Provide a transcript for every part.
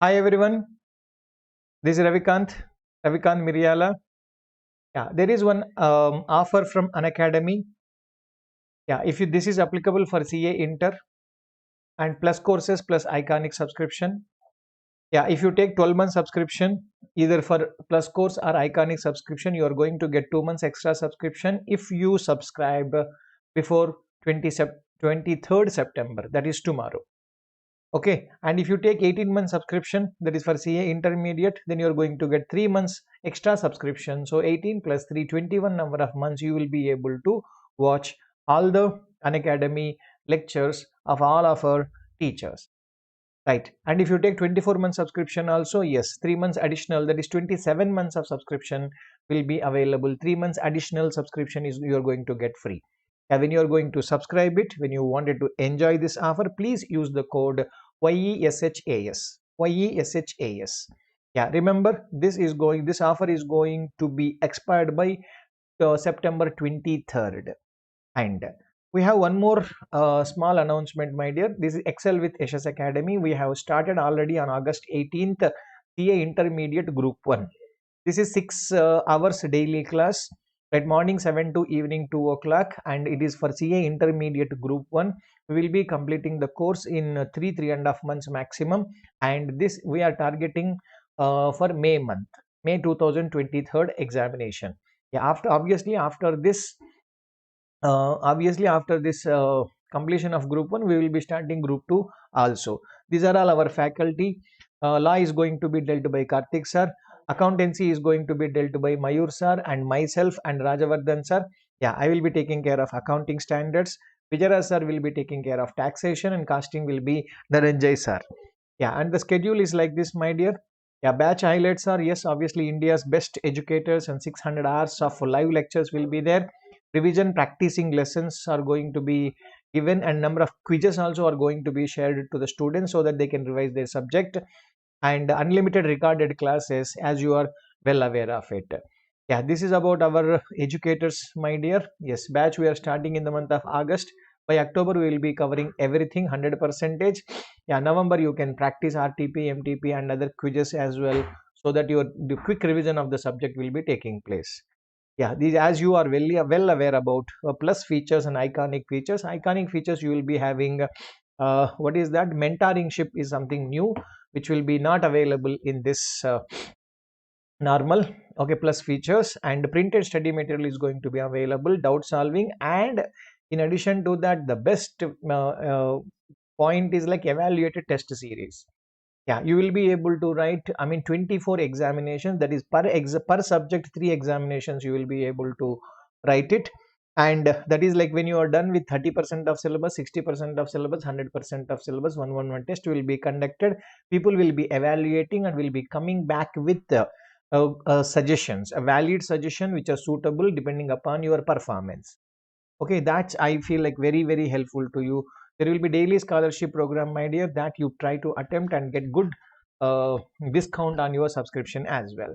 Hi everyone, this is Ravikant Miriyala. Yeah, there is one offer from an academy. Yeah, if you, this is applicable for CA Inter and plus courses plus iconic subscription. Yeah, if you take 12 month subscription, either for plus course or iconic subscription, you are going to get 2 months extra subscription if you subscribe before 23rd September, that is tomorrow. Okay, and if you take 18-month subscription, that is for CA intermediate, then you're going to get 3 months extra subscription. So 18 plus 3, 21 number of months you will be able to watch all the Unacademy lectures of all of our teachers. Right. And if you take 24-month subscription also, yes, 3 months additional, that is 27 months of subscription will be available. 3 months additional subscription is you're going to get free. And when you're going to subscribe it, when you wanted to enjoy this offer, please use the code YESHAS. YESHAS. Yeah, remember this offer is going to be expired by September 23rd. And we have one more small announcement, my dear. This is Excel with Yashas Academy. We have started already on August 18th, CA Intermediate Group 1. This is 6 hours daily class, right? Morning 7 to evening 2 o'clock, and it is for CA Intermediate Group 1. We will be completing the course in 3.5 months maximum, and this we are targeting for May month, May 2023 examination. Yeah, obviously after this completion of group 1, we will be starting group 2 also. These are all our faculty. Law is going to be dealt by Karthik sir. Accountancy is going to be dealt by Mayur sir and myself and Rajavardhan sir. Yeah, I will be taking care of accounting standards. Vijara sir will be taking care of taxation, and casting will be Dharanjay sir. Yeah, and the schedule is like this, my dear. Yeah, batch highlights are, yes, obviously India's best educators, and 600 hours of live lectures will be there. Revision practicing lessons are going to be given, and number of quizzes also are going to be shared to the students so that they can revise their subject, and unlimited recorded classes, as you are well aware of it. Yeah, this is about our educators, my dear. Yes, batch we are starting in the month of August. By October we will be covering everything 100 percentage. Yeah, November you can practice RTP, MTP and other quizzes as well, so that your the quick revision of the subject will be taking place. Yeah, these, as you are well aware about plus features and iconic features. Iconic features you will be having, what is that? Mentoringship is something new which will be not available in this normal. Okay, plus features, and printed study material is going to be available, doubt solving, and in addition to that, the best point is like evaluated test series. Yeah, you will be able to write, I mean, 24 examinations, that is per subject 3 examinations you will be able to write it. And that is like when you are done with 30% of syllabus, 60% of syllabus, 100% of syllabus, 111 test will be conducted. People will be evaluating and will be coming back with suggestions, a valid suggestion which are suitable depending upon your performance. Okay, that's, I feel like, very helpful to you. There will be daily scholarship program, my dear, that you try to attempt and get good uh, discount on your subscription as well.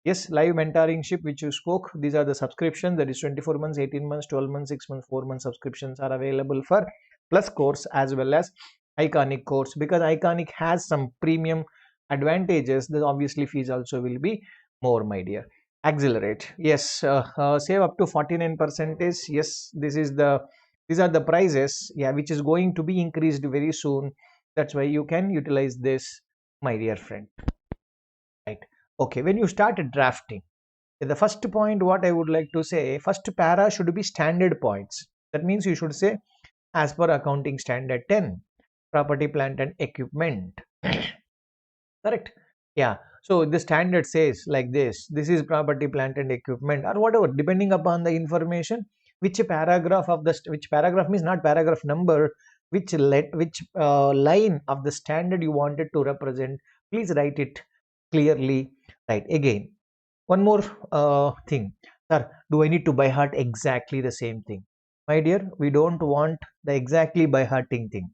Yes, live mentoringship which you spoke, these are the subscriptions, that is 24 months, 18 months, 12 months, 6 months, 4 months subscriptions are available for plus course as well as iconic course. Because iconic has some premium advantages, then obviously fees also will be more, my dear. Accelerate, yes, save up to 49 percentage. Yes, these are the prices, yeah, which is going to be increased very soon. That's why you can utilize this, my dear friend. Right. Okay, when you start drafting, the first point what I would like to say, first para should be standard points. That means you should say as per accounting standard 10, property, plant and equipment. Correct? Yeah. So the standard says like this is property, plant and equipment, or whatever, depending upon the information. Which paragraph of the which paragraph means not paragraph number, which line of the standard you wanted to represent, please write it clearly. Right. Again, one more thing, sir. Do I need to by heart exactly the same thing? My dear, we don't want the exactly by hearting thing.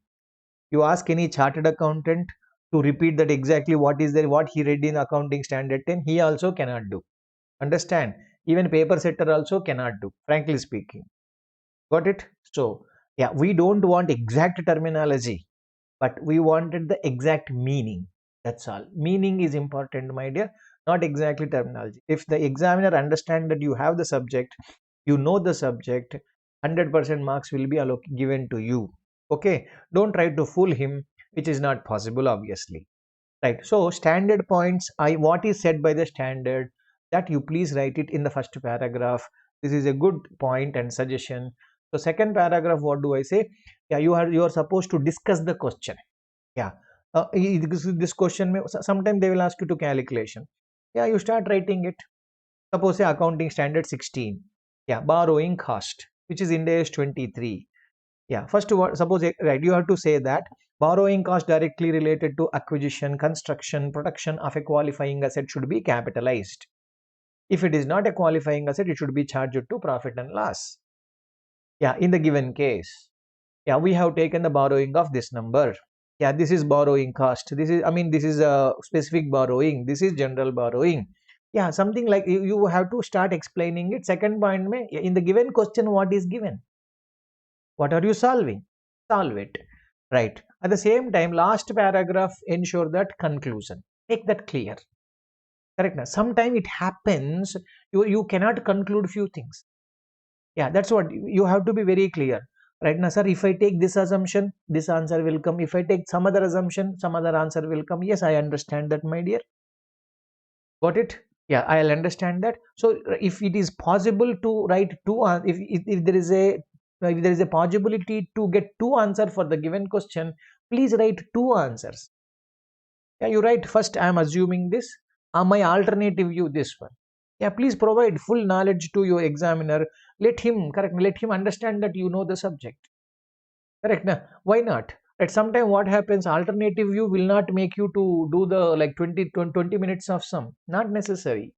You ask any chartered accountant to repeat that exactly what is there, what he read in accounting standard 10, he also cannot do. Understand? Even paper setter also cannot do, frankly speaking. Got it? So, yeah, we don't want exact terminology, but we wanted the exact meaning. That's all. Meaning is important, my dear, not exactly terminology. If the examiner understand that you have the subject, you know the subject, 100% marks will be given to you. Okay, don't try to fool him, which is not possible, obviously. Right. So standard points, I what is said by the standard, that you please write it in the first paragraph. This is a good point and suggestion. So second paragraph, what do I say? Yeah, you are supposed to discuss the question. Yeah. This question sometimes they will ask you to calculation. Yeah, you start writing it. Suppose say accounting standard 16. Yeah, borrowing cost, which is India is 23. Yeah, first what suppose right, you have to say that borrowing cost directly related to acquisition, construction, production of a qualifying asset should be capitalized. If it is not a qualifying asset, it should be charged to profit and loss. Yeah, in the given case. Yeah, we have taken the borrowing of this number. Yeah, this is borrowing cost. This is, I mean, this is a specific borrowing. This is general borrowing. Yeah, something like you have to start explaining it. Second point, in the given question, what is given? What are you solving? Solve it. Right. At the same time, last paragraph ensure that conclusion. Make that clear. Correct. Now, sometimes it happens you cannot conclude few things. Yeah, that's what you have to be very clear. Right now, sir, if I take this assumption, this answer will come. If I take some other assumption, some other answer will come. Yes, I understand that, my dear. Got it? Yeah, I'll understand that. So if it is possible to write two, if there is a if there is a possibility to get two answer for the given question, please write two answers. Yeah, you write first. I am assuming this. My alternative view this one. Yeah, please provide full knowledge to your examiner. Let him correct. Let him understand that you know the subject. Correct. Now, why not? At some time, what happens? Alternative view will not make you to do the like 20 minutes of sum. Not necessary.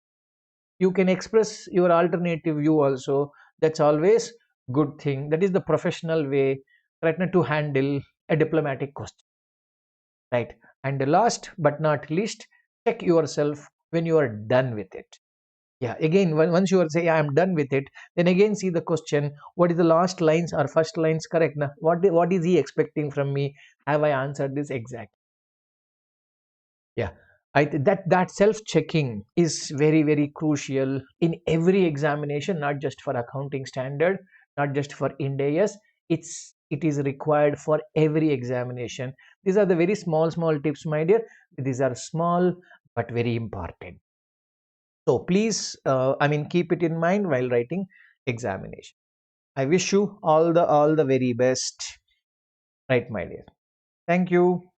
You can express your alternative view also. That's always good thing. That is the professional way, right, now to handle a diplomatic question, right? And the last but not least, check yourself when you are done with it. Yeah, again, once you are say I am done with it, then again see the question. What is the last lines or first lines correct? Now, what is he expecting from me? Have I answered this exact? Yeah, that self checking is very very crucial in every examination, not just for accounting standard, not just for Ind-AS. It is required for every examination. These are the very small tips, my dear. These are small but very important. So please, I mean, keep it in mind while writing examination. I wish you all the very best. Right, my dear. Thank you.